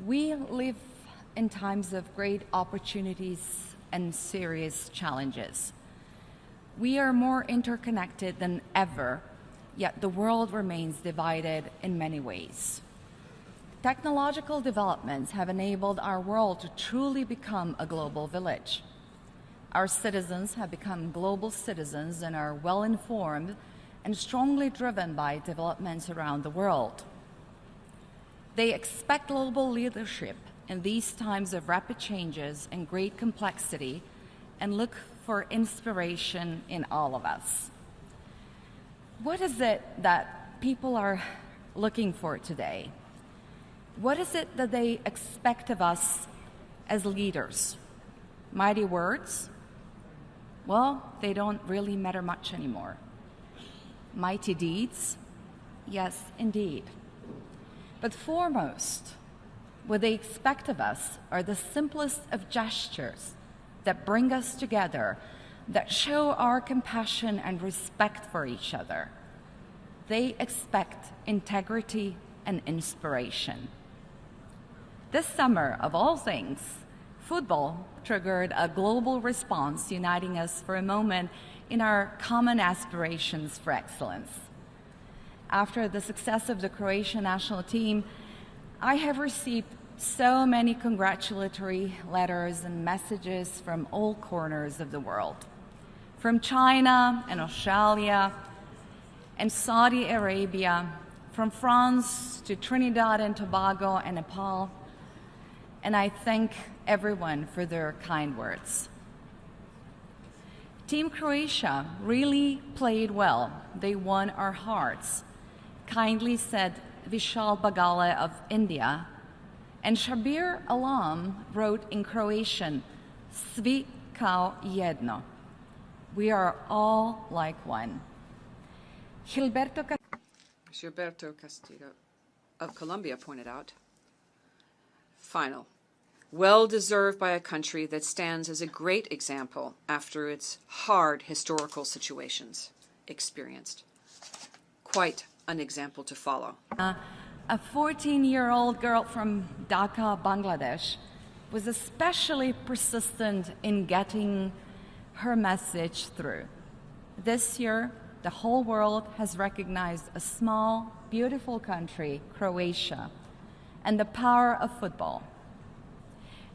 We live in times of great opportunities and serious challenges. We are more interconnected than ever, yet the world remains divided in many ways. Technological developments have enabled our world to truly become a global village. Our citizens have become global citizens and are well-informed and strongly driven by developments around the world. They expect global leadership in these times of rapid changes and great complexity and look for inspiration in all of us. What is it that people are looking for today? What is it that they expect of us as leaders? Mighty words? Well, they don't really matter much anymore. Mighty deeds? Yes, indeed. But foremost, what they expect of us are the simplest of gestures that bring us together, that show our compassion and respect for each other. They expect integrity and inspiration. This summer, of all things, football triggered a global response, uniting us for a moment in our common aspirations for excellence. After the success of the Croatian national team, I have received so many congratulatory letters and messages from all corners of the world, from China and Australia and Saudi Arabia, from France to Trinidad and Tobago and Nepal, and I thank everyone for their kind words. Team Croatia really played well. They won our hearts, kindly said Vishal Bagale of India, and Shabir Alam wrote in Croatian, Svi kao jedno. We are all like one. Gilberto Castillo of Colombia pointed out, final, well deserved by a country that stands as a great example after its hard historical situations experienced. Quite an example to follow. A 14-year-old girl from Dhaka, Bangladesh, was especially persistent in getting her message through. This year, the whole world has recognized a small, beautiful country, Croatia, and the power of football.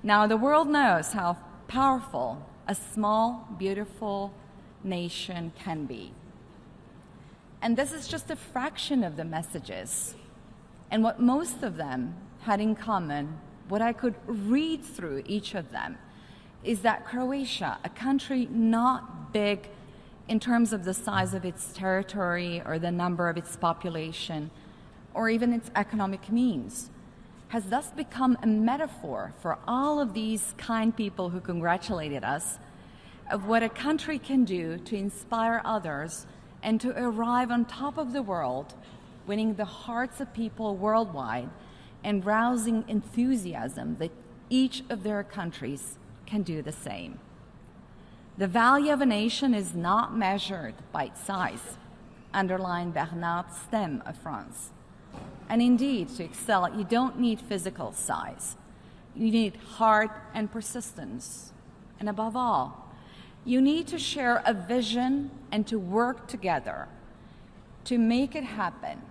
Now, the world knows how powerful a small, beautiful nation can be. And this is just a fraction of the messages. And what most of them had in common, what I could read through each of them, is that Croatia, a country not big in terms of the size of its territory or the number of its population, or even its economic means, has thus become a metaphor for all of these kind people who congratulated us of what a country can do to inspire others and to arrive on top of the world, winning the hearts of people worldwide and rousing enthusiasm that each of their countries can do the same. The value of a nation is not measured by its size, underlined Bernard Stem of France. And indeed, to excel, you don't need physical size. You need heart and persistence. And above all, you need to share a vision and to work together to make it happen.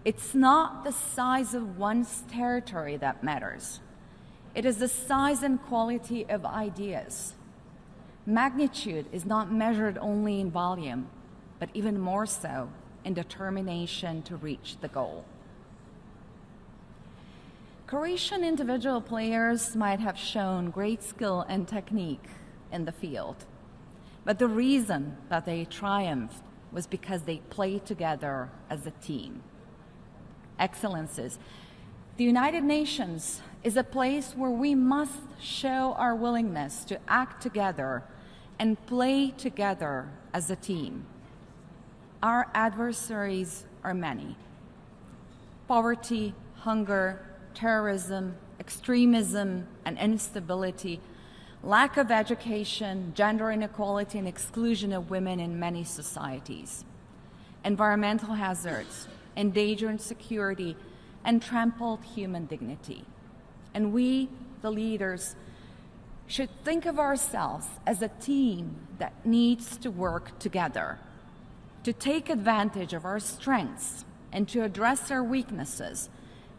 It's not the size of one's territory that matters. It is the size and quality of ideas. Magnitude is not measured only in volume, but even more so in determination to reach the goal. Croatian individual players might have shown great skill and technique in the field, but the reason that they triumphed was because they played together as a team. Excellences, the United Nations is a place where we must show our willingness to act together and play together as a team. Our adversaries are many. Poverty, hunger, terrorism, extremism, and instability, lack of education, gender inequality, and exclusion of women in many societies, environmental hazards, endangered security, and trampled human dignity. and we, the leaders, should think of ourselves as a team that needs to work together, to take advantage of our strengths and to address our weaknesses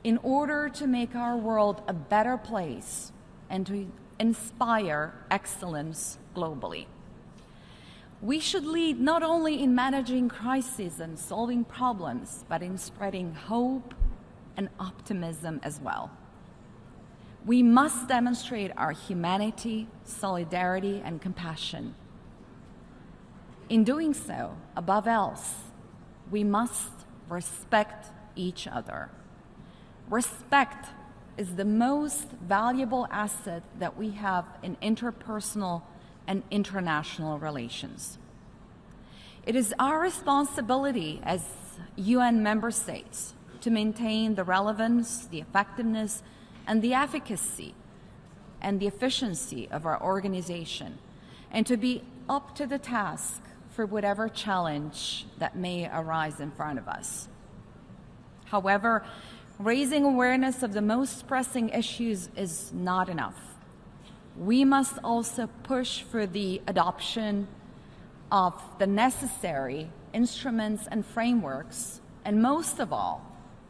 in order to make our world a better place and to inspire excellence globally. We should lead not only in managing crises and solving problems, but in spreading hope and optimism as well. We must demonstrate our humanity, solidarity, and compassion. In doing so, above else, we must respect each other. Respect is the most valuable asset that we have in interpersonal and international relations. It is our responsibility as UN member states to maintain the relevance, the effectiveness, and the efficacy and the efficiency of our organization, and to be up to the task for whatever challenge that may arise in front of us. However, raising awareness of the most pressing issues is not enough. We must also push for the adoption of the necessary instruments and frameworks, and most of all,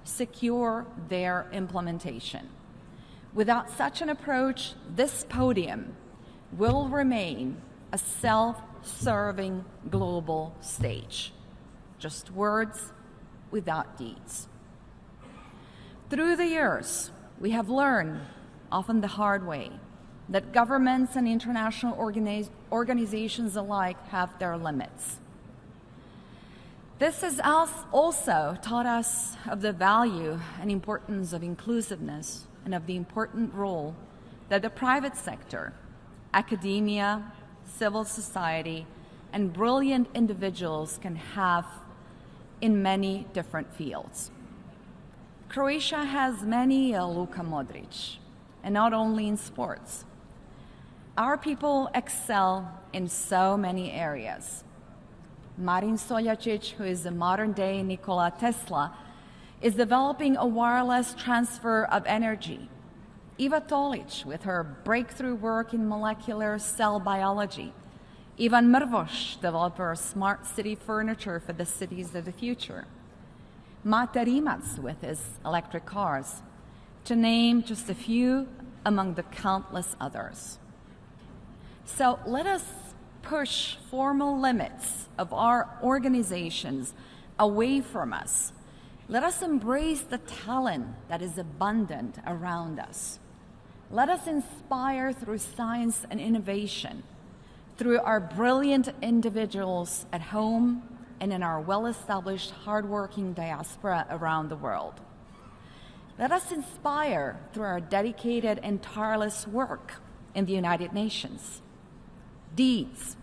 secure their implementation. Without such an approach, this podium will remain a self-serving global stage. Just words without deeds. Through the years, we have learned, often the hard way, that governments and international organizations alike have their limits. This has also taught us of the value and importance of inclusiveness and of the important role that the private sector, academia, civil society, and brilliant individuals can have in many different fields. Croatia has many Luka Modric, and not only in sports. Our people excel in so many areas. Marin Soljacic, who is a modern-day Nikola Tesla, is developing a wireless transfer of energy. Eva Tolic, with her breakthrough work in molecular cell biology. Ivan Mrvoš, developer of smart city furniture for the cities of the future. Mate Rimac with his electric cars, to name just a few among the countless others. So let us push formal limits of our organizations away from us. Let us embrace the talent that is abundant around us. Let us inspire through science and innovation, through our brilliant individuals at home and in our well-established, hardworking diaspora around the world. Let us inspire through our dedicated and tireless work in the United Nations. Deeds,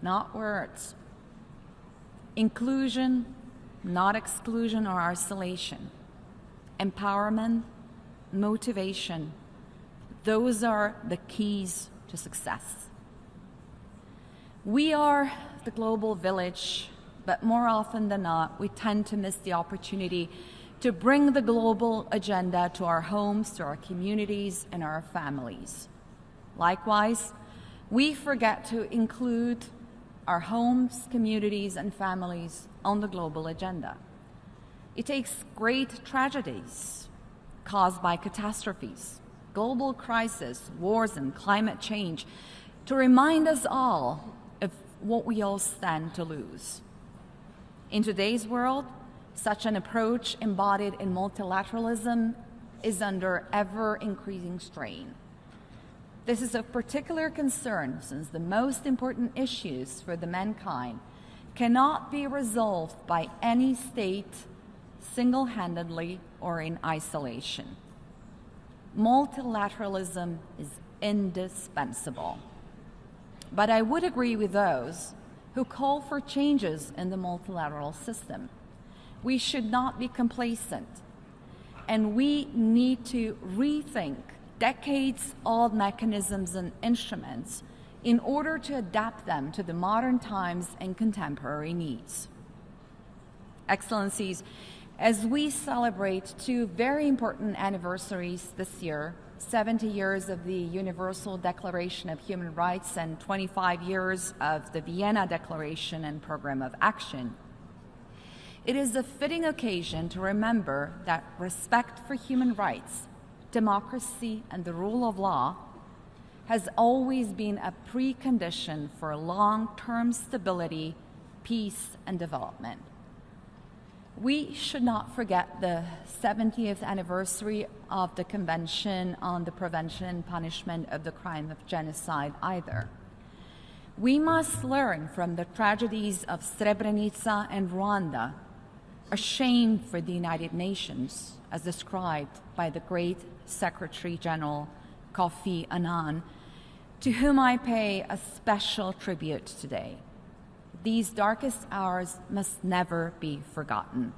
not words. Inclusion, not exclusion or isolation. Empowerment, motivation. Those are the keys to success. We are the global village, but more often than not, we tend to miss the opportunity to bring the global agenda to our homes, to our communities, and our families. Likewise, we forget to include our homes, communities, and families on the global agenda. It takes great tragedies caused by catastrophes, global crises, wars, and climate change to remind us all of what we all stand to lose. In today's world, such an approach embodied in multilateralism is under ever-increasing strain. This is of particular concern since the most important issues for the mankind cannot be resolved by any state single-handedly or in isolation. Multilateralism is indispensable. But I would agree with those who call for changes in the multilateral system. We should not be complacent, and we need to rethink decades-old mechanisms and instruments in order to adapt them to the modern times and contemporary needs. Excellencies, as we celebrate two very important anniversaries this year, 70 years of the Universal Declaration of Human Rights and 25 years of the Vienna Declaration and Program of Action, it is a fitting occasion to remember that respect for human rights, democracy, and the rule of law has always been a precondition for long-term stability, peace, and development. We should not forget the 70th anniversary of the Convention on the Prevention and Punishment of the Crime of Genocide either. We must learn from the tragedies of Srebrenica and Rwanda, a shame for the United Nations, as described by the great Secretary General Kofi Annan, to whom I pay a special tribute today. These darkest hours must never be forgotten.